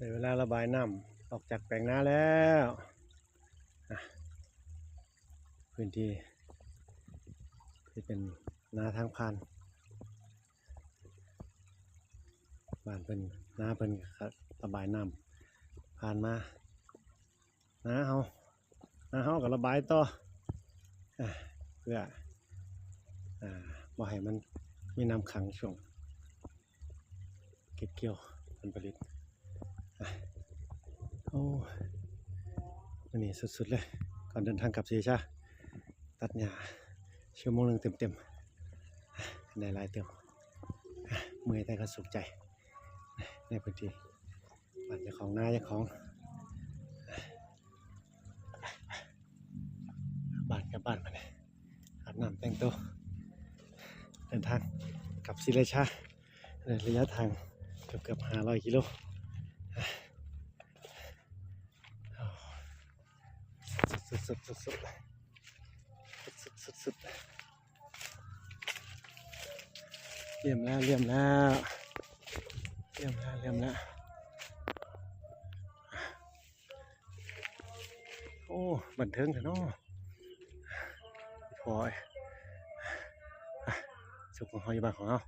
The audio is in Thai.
ในเวลาระบายน้ำออกจากแปลงนาแล้วพื้นที่ที่เป็นนาทางผ่านบ้านเป็นนาเป็นระบายน้ำผ่านมานาเฮากับระบายต่อเพื่อบ่ให้มันมีน้ำขังช่วงเก็บเกี่ยวผลผลิตโอ้วันนี้สุดๆเลยก่อนเดินทางกลับศรีราชาตัดหญ้าชั่วโมงนึงเต็มๆได้หลายเต็มเมื่อยแต่ก็สุขใจในพื้นที่บ้านเจ้าของนาเจ้าของบ้านกับบ้านมาเนี่ยอาบน้ำแต่งตัวเดินทางกลับศรีราชาระยะทางเกือบ500 กิโลสุดเลี่ยมแล้วโอ้บันเทิงเถอะเนาะพอยสุขของเฮาอยู่บ้านของเฮา